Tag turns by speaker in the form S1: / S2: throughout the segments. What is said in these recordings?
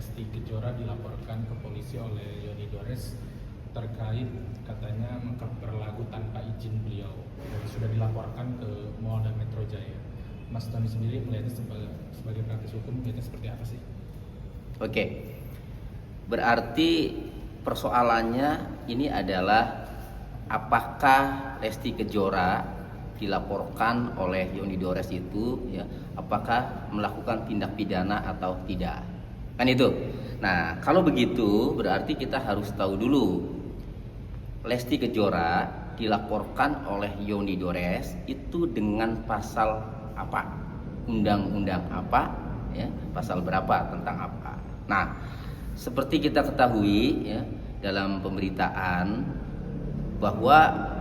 S1: Lesti Kejora dilaporkan ke polisi oleh Yoni Dores terkait katanya mengcover lagu tanpa izin beliau. Sudah dilaporkan ke Polda Metro Jaya. Mas Tony sendiri melihatnya sebagai praktisi hukum, melihatnya seperti apa sih?
S2: Oke, berarti persoalannya ini adalah apakah Lesti Kejora dilaporkan oleh Yoni Dores itu ya, apakah melakukan tindak pidana atau tidak, kan itu. Nah, kalau begitu berarti kita harus tahu dulu Lesti Kejora dilaporkan oleh Yoni Dores itu dengan pasal apa, undang-undang apa ya, pasal berapa, tentang apa. Nah, seperti kita ketahui ya, dalam pemberitaan bahwa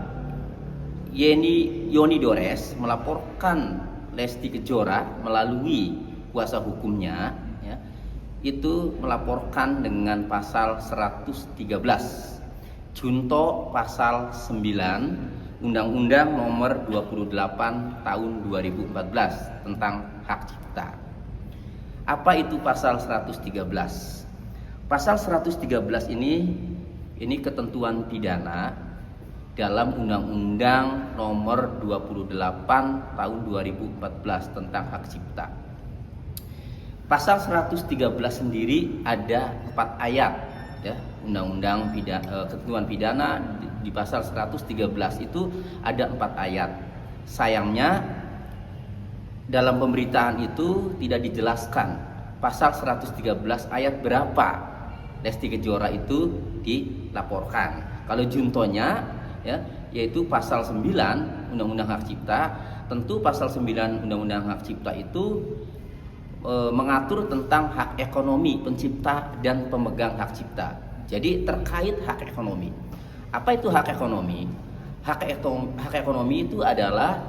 S2: Yoni Dores melaporkan Lesti Kejora melalui kuasa hukumnya ya, itu melaporkan dengan pasal 113 junto pasal 9 Undang-Undang nomor 28 tahun 2014 tentang hak cipta. Apa itu pasal 113? Pasal 113 ini ketentuan pidana dalam Undang-Undang nomor 28 tahun 2014 tentang hak cipta. Pasal 113 sendiri ada 4 ayat ya. Undang-Undang ketentuan pidana di pasal 113 itu ada 4 ayat. Sayangnya dalam pemberitaan itu tidak dijelaskan pasal 113 ayat berapa Lesti Kejora itu dilaporkan. Kalau juntonya ya, yaitu pasal 9 Undang-Undang Hak Cipta. Tentu pasal 9 Undang-Undang Hak Cipta itu mengatur tentang hak ekonomi pencipta dan pemegang hak cipta. Jadi terkait hak ekonomi. Apa itu hak ekonomi? Hak ekonomi itu adalah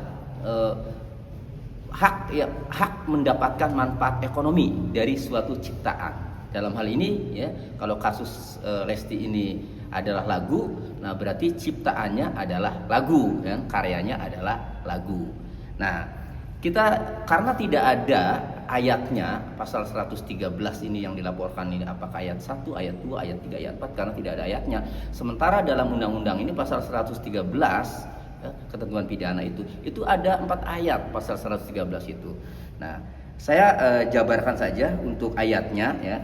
S2: hak mendapatkan manfaat ekonomi dari suatu ciptaan. Dalam hal ini ya, kalau kasus Lesti ini adalah lagu, nah berarti ciptaannya adalah lagu, ya, karyanya adalah lagu. Nah, kita karena tidak ada ayatnya pasal 113 ini yang dilaporkan ini apakah ayat 1, ayat 2, ayat 3, ayat 4, karena tidak ada ayatnya. Sementara dalam undang-undang ini pasal 113 ya, ketentuan pidana itu ada 4 ayat pasal 113 itu. Nah, saya jabarkan saja untuk ayatnya ya.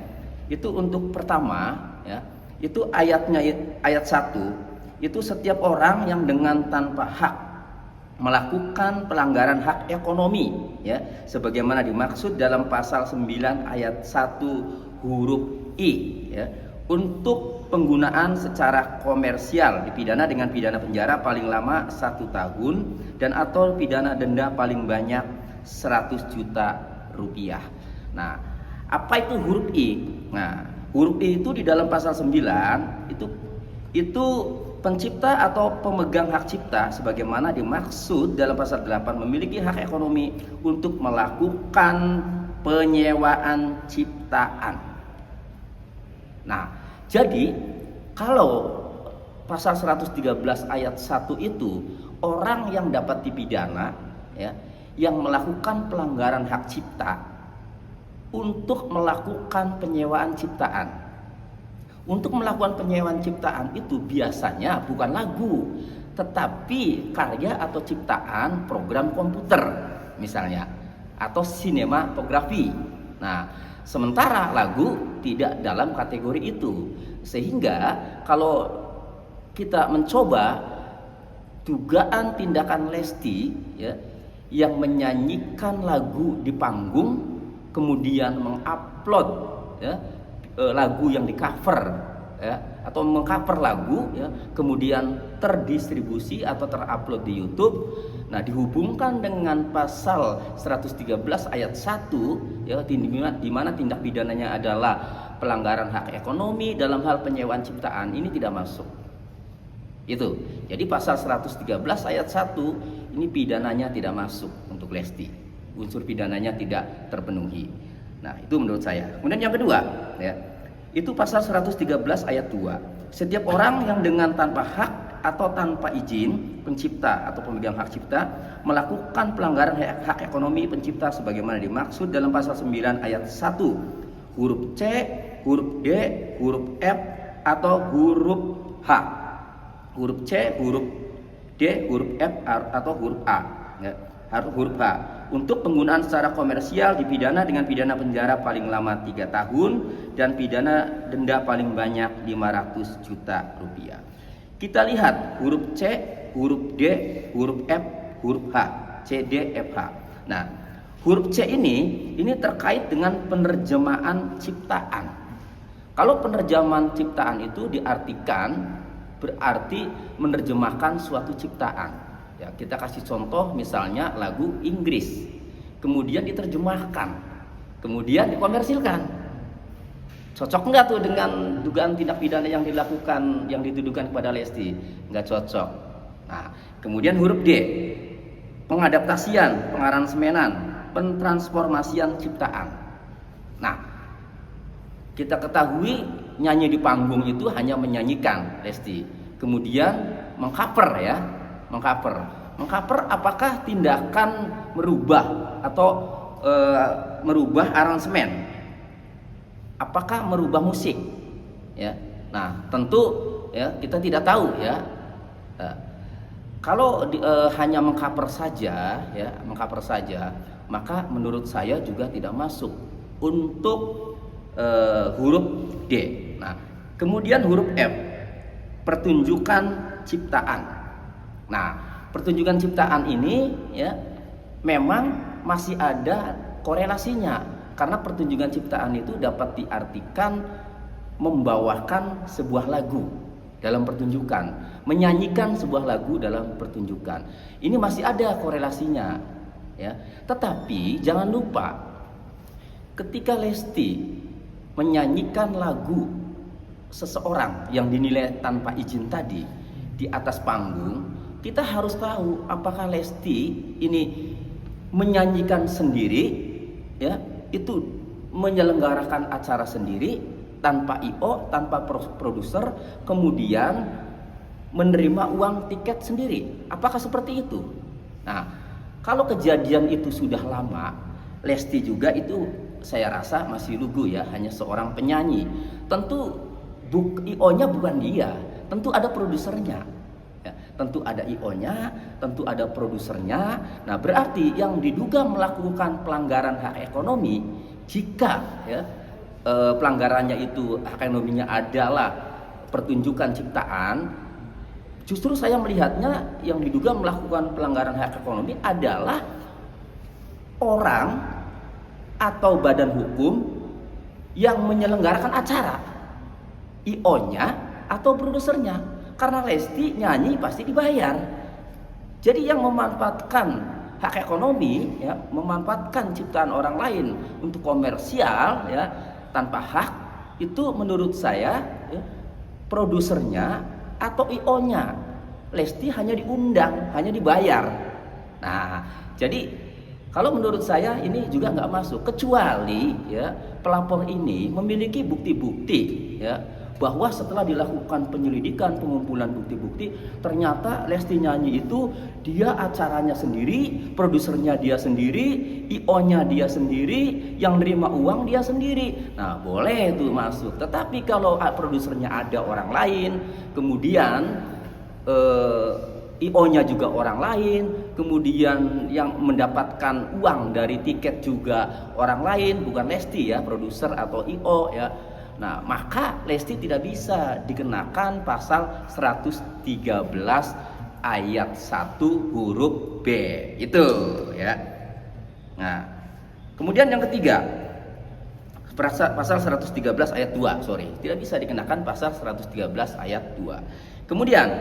S2: Itu untuk pertama ya, itu ayatnya ayat 1 itu setiap orang yang dengan tanpa hak melakukan pelanggaran hak ekonomi ya, sebagaimana dimaksud dalam pasal 9 ayat 1 huruf I ya, untuk penggunaan secara komersial dipidana dengan pidana penjara paling lama 1 tahun dan atau pidana denda paling banyak 100 juta rupiah. Nah, apa itu huruf I? Nah, huruf I itu di dalam pasal 9 itu pencipta atau pemegang hak cipta sebagaimana dimaksud dalam pasal 8 memiliki hak ekonomi untuk melakukan penyewaan ciptaan. Nah, jadi kalau pasal 113 ayat 1 itu orang yang dapat dipidana ya, yang melakukan pelanggaran hak cipta untuk melakukan penyewaan ciptaan. Untuk melakukan penyewaan ciptaan itu biasanya bukan lagu, tetapi karya atau ciptaan program komputer misalnya, atau sinematografi. Nah, sementara lagu tidak dalam kategori itu. Sehingga kalau kita mencoba dugaan tindakan Lesti ya, yang menyanyikan lagu di panggung kemudian mengupload ya, lagu yang di cover ya, atau mengcover lagu ya, kemudian terdistribusi atau terupload di YouTube. Nah, dihubungkan dengan pasal 113 ayat 1 ya, di mana tindak pidananya adalah pelanggaran hak ekonomi dalam hal penyewaan ciptaan, ini tidak masuk. Itu. Jadi pasal 113 ayat 1 ini pidananya tidak masuk untuk Lesti. Unsur pidananya tidak terpenuhi. Nah, itu menurut saya. Kemudian yang kedua ya, itu pasal 113 ayat 2. Setiap orang yang dengan tanpa hak atau tanpa izin pencipta atau pemegang hak cipta melakukan pelanggaran hak ekonomi pencipta sebagaimana dimaksud dalam pasal 9 ayat 1 huruf C huruf D, huruf F, atau huruf H. Huruf C, huruf D, huruf F, atau huruf A. Ya, harus huruf H. Untuk penggunaan secara komersial dipidana dengan pidana penjara paling lama 3 tahun dan pidana denda paling banyak 500 juta rupiah. Kita lihat huruf C, huruf D, huruf F, huruf H. C, D, F, H. Nah, huruf C ini terkait dengan penerjemahan ciptaan. Kalau penerjemahan ciptaan itu diartikan berarti menerjemahkan suatu ciptaan. Ya, kita kasih contoh misalnya lagu Inggris, kemudian diterjemahkan, kemudian dikomersilkan. Cocok nggak tuh dengan dugaan tindak pidana yang dilakukan, yang dituduhkan kepada Lesti? Nggak cocok. Nah, kemudian huruf D, pengadaptasian, pengaransemenan, pentransformasian ciptaan. Nah, kita ketahui nyanyi di panggung itu hanya menyanyikan Lesti, kemudian mengcover ya, mengcover apakah tindakan merubah atau merubah aransemen, apakah merubah musik ya. Nah, tentu ya kita tidak tahu ya. Kalau hanya mengcover saja ya, maka menurut saya juga tidak masuk untuk huruf D. Nah, kemudian huruf F, pertunjukan ciptaan. Nah, pertunjukan ciptaan ini ya memang masih ada korelasinya, karena pertunjukan ciptaan itu dapat diartikan membawakan sebuah lagu dalam pertunjukan, menyanyikan sebuah lagu dalam pertunjukan. Ini masih ada korelasinya ya. Tetapi jangan lupa, ketika Lesti menyanyikan lagu seseorang yang dinilai tanpa izin tadi di atas panggung, kita harus tahu apakah Lesti ini menyanyikan sendiri ya, itu menyelenggarakan acara sendiri tanpa IO, tanpa produser, kemudian menerima uang tiket sendiri. Apakah seperti itu? Nah, kalau kejadian itu sudah lama, Lesti juga itu saya rasa masih lugu ya, hanya seorang penyanyi. Tentu IO-nya bukan dia, tentu ada produsernya. Ya, tentu ada IO-nya, tentu ada produsernya. Nah, berarti yang diduga melakukan pelanggaran hak ekonomi, jika ya, pelanggarannya itu hak ekonominya adalah pertunjukan ciptaan, justru saya melihatnya yang diduga melakukan pelanggaran hak ekonomi adalah orang atau badan hukum yang menyelenggarakan acara, IO-nya atau produsernya. Karena Lesti nyanyi pasti dibayar. Jadi yang memanfaatkan hak ekonomi ya, memanfaatkan ciptaan orang lain untuk komersial ya tanpa hak, itu menurut saya ya, produsernya atau IO-nya. Lesti hanya diundang, hanya dibayar. Nah, jadi kalau menurut saya ini juga nggak masuk, kecuali ya pelapor ini memiliki bukti-bukti ya bahwa setelah dilakukan penyelidikan, pengumpulan bukti-bukti, ternyata Lesti nyanyi itu dia acaranya sendiri, produsernya dia sendiri, IO-nya dia sendiri, yang nerima uang dia sendiri. Nah, boleh itu masuk. Tetapi kalau produsernya ada orang lain, kemudian IO-nya juga orang lain, kemudian yang mendapatkan uang dari tiket juga orang lain, bukan Lesti ya, produser atau IO ya. Nah, maka Lesti tidak bisa dikenakan pasal 113 ayat 1 huruf B. Itu ya. Nah, kemudian yang ketiga, pasal 113 ayat 2, tidak bisa dikenakan pasal 113 ayat 2. Kemudian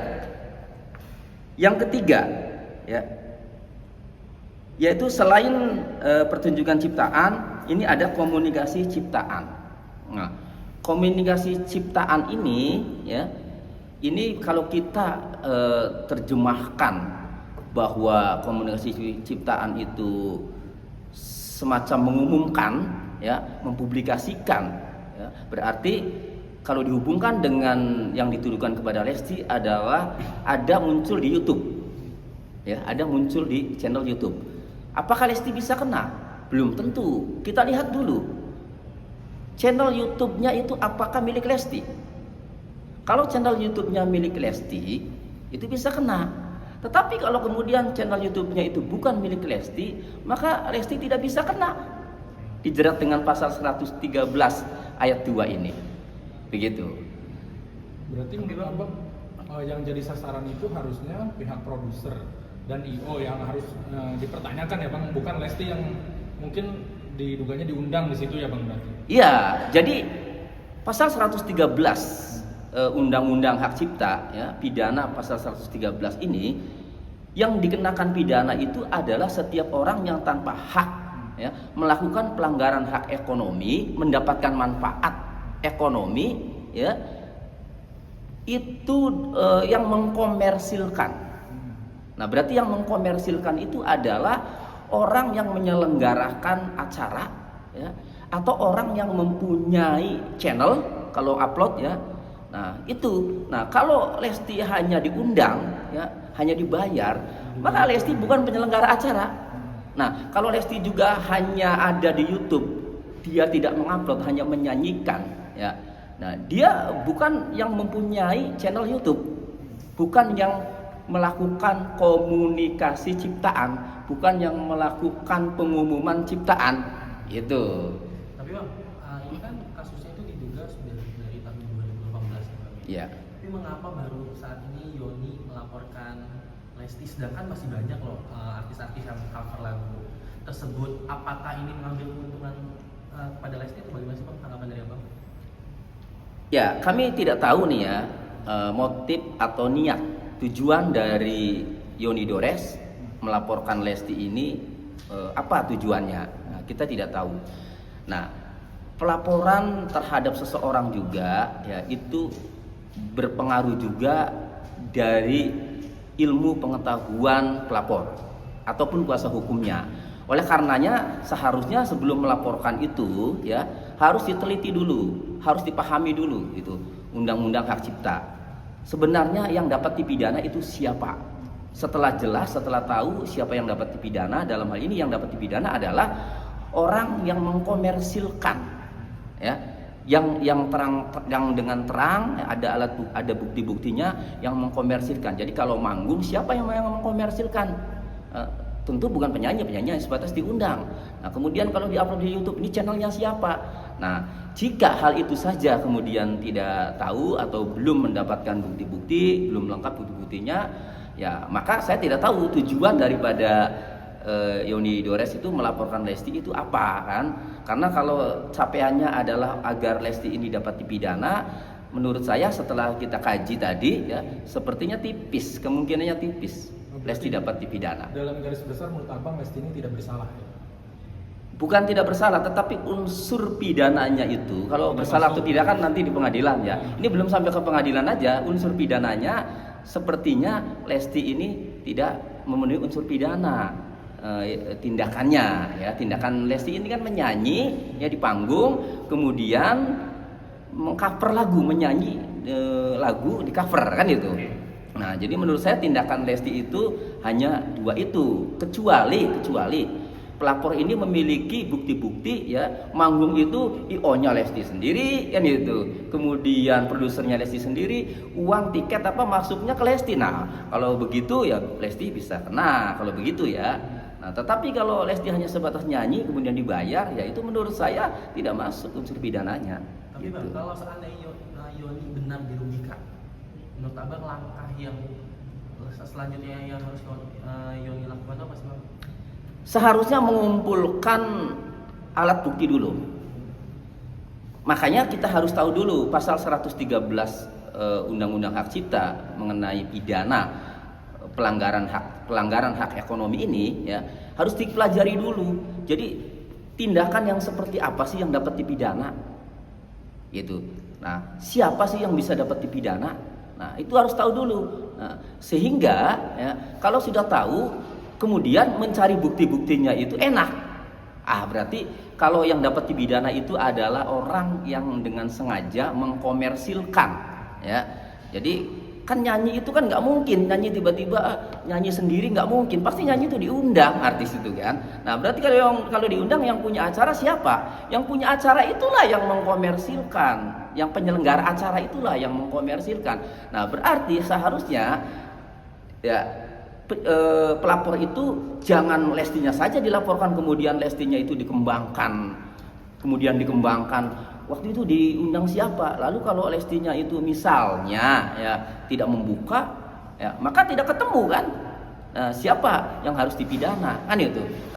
S2: yang ketiga ya, yaitu selain pertunjukan ciptaan, ini ada komunikasi ciptaan. Nah, komunikasi ciptaan ini ya, ini kalau kita terjemahkan bahwa komunikasi ciptaan itu semacam mengumumkan ya, mempublikasikan ya, berarti kalau dihubungkan dengan yang dituduhkan kepada Lesti adalah ada muncul di YouTube ya, ada muncul di channel YouTube. Apakah Lesti bisa kena? Belum tentu. Kita lihat dulu channel YouTube-nya itu apakah milik Lesti? Kalau channel YouTube-nya milik Lesti, itu bisa kena. Tetapi kalau kemudian channel YouTube-nya itu bukan milik Lesti, maka Lesti tidak bisa kena dijerat dengan pasal 113 ayat 2 ini. Begitu.
S1: Berarti menurut Abang yang jadi sasaran itu harusnya pihak produser dan IO yang harus dipertanyakan ya Bang, bukan Lesti yang mungkin diduganya diundang di situ ya Bang berarti.
S2: Iya, jadi pasal 113 Undang-Undang Hak Cipta ya, pidana pasal 113 ini yang dikenakan pidana itu adalah setiap orang yang tanpa hak ya, melakukan pelanggaran hak ekonomi, mendapatkan manfaat ekonomi ya, itu yang mengkomersilkan. Nah, berarti yang mengkomersilkan itu adalah orang yang menyelenggarakan acara ya, atau orang yang mempunyai channel kalau upload ya. Nah, itu. Nah, kalau Lesti hanya diundang ya, hanya dibayar, maka Lesti bukan penyelenggara acara. Nah, kalau Lesti juga hanya ada di YouTube, dia tidak mengupload, hanya menyanyikan ya. Nah, dia bukan yang mempunyai channel YouTube, bukan yang melakukan komunikasi ciptaan, bukan yang melakukan pengumuman ciptaan. Itu.
S3: Tapi Bang, ini kan kasusnya itu diduga sudah dari tahun 2018 ya Bang.
S2: Ya.
S3: Tapi mengapa baru saat ini Yoni melaporkan Lesti, sedangkan masih banyak loh artis-artis yang cover lagu tersebut? Apakah ini mengambil keuntungan pada Lesti atau bagaimana sih Bang, tanggapan dari Abang?
S2: Ya, kami tidak tahu nih ya motif atau niat, tujuan dari Yoni Dores melaporkan Lesti ini apa tujuannya. Nah, kita tidak tahu. Nah, pelaporan terhadap seseorang juga ya itu berpengaruh juga dari ilmu pengetahuan pelapor ataupun kuasa hukumnya. Oleh karenanya seharusnya sebelum melaporkan itu ya harus diteliti dulu, harus dipahami dulu itu Undang-Undang Hak Cipta. Sebenarnya yang dapat dipidana itu siapa? Setelah jelas, setelah tahu siapa yang dapat dipidana, dalam hal ini yang dapat dipidana adalah orang yang mengkomersilkan ya, yang terang, yang dengan terang ada bukti-buktinya yang mengkomersilkan. Jadi kalau manggung siapa yang mengkomersilkan? Tentu bukan penyanyi yang sebatas diundang. Nah, kemudian kalau diupload di YouTube, ini channelnya siapa? Nah, jika hal itu saja kemudian tidak tahu atau belum mendapatkan bukti-bukti, belum lengkap bukti-buktinya, ya maka saya tidak tahu tujuan daripada Yoni Dores itu melaporkan Lesti itu apa kan? Karena kalau capaiannya adalah agar Lesti ini dapat dipidana, menurut saya setelah kita kaji tadi ya, sepertinya tipis, kemungkinannya tipis Lesti dapat dipidana.
S1: Dalam garis besar menurut Abang Lesti ini tidak bersalah ya?
S2: Bukan tidak bersalah, tetapi unsur pidananya itu kalau tidak bersalah atau tidak kan nanti di pengadilan ya. Ini belum sampai ke pengadilan aja, unsur pidananya sepertinya Lesti ini tidak memenuhi unsur pidana. Tindakannya ya, tindakan Lesti ini kan menyanyi ya di panggung, kemudian mengcover lagu, menyanyi lagu di cover kan itu. Nah, jadi menurut saya tindakan Lesti itu hanya dua itu, kecuali pelapor ini memiliki bukti-bukti ya, manggung itu IO-nya Lesti sendiri kan itu, kemudian produsernya Lesti sendiri, uang tiket apa masuknya ke Lesti. Nah, kalau begitu ya Lesti bisa kena kalau begitu ya. Nah, tetapi kalau Lesti hanya sebatas nyanyi kemudian dibayar, ya itu menurut saya tidak masuk unsur pidananya.
S3: Tapi
S2: gitu.
S3: Bang, kalau seandainya Yoni benar dirugikan, menurut Abang langkah yang selanjutnya yang harus Yoni lakukan apa sih Bang?
S2: Seharusnya mengumpulkan alat bukti dulu. Makanya kita harus tahu dulu pasal 113 Undang-Undang Hak Cipta mengenai pidana pelanggaran hak ekonomi ini ya harus dipelajari dulu. Jadi tindakan yang seperti apa sih yang dapat dipidana? Gitu. Nah, siapa sih yang bisa dapat dipidana? Nah, itu harus tahu dulu. Nah, sehingga ya kalau sudah tahu kemudian mencari bukti-buktinya itu enak. Berarti kalau yang dapat dipidana itu adalah orang yang dengan sengaja mengkomersilkan ya. Jadi Kan nyanyi itu kan nggak mungkin nyanyi tiba-tiba nyanyi sendiri, nggak mungkin, pasti nyanyi itu diundang artis itu kan. Nah berarti kalau diundang yang punya acara siapa? Yang punya acara itulah yang mengkomersilkan, yang penyelenggara acara itulah yang mengkomersilkan. Nah berarti seharusnya ya pelapor itu jangan Lestinya saja dilaporkan kemudian Lestinya itu dikembangkan. Waktu itu diundang siapa? Lalu kalau Lestinya itu misalnya ya tidak membuka, ya maka tidak ketemu kan? Siapa yang harus dipidana kan itu?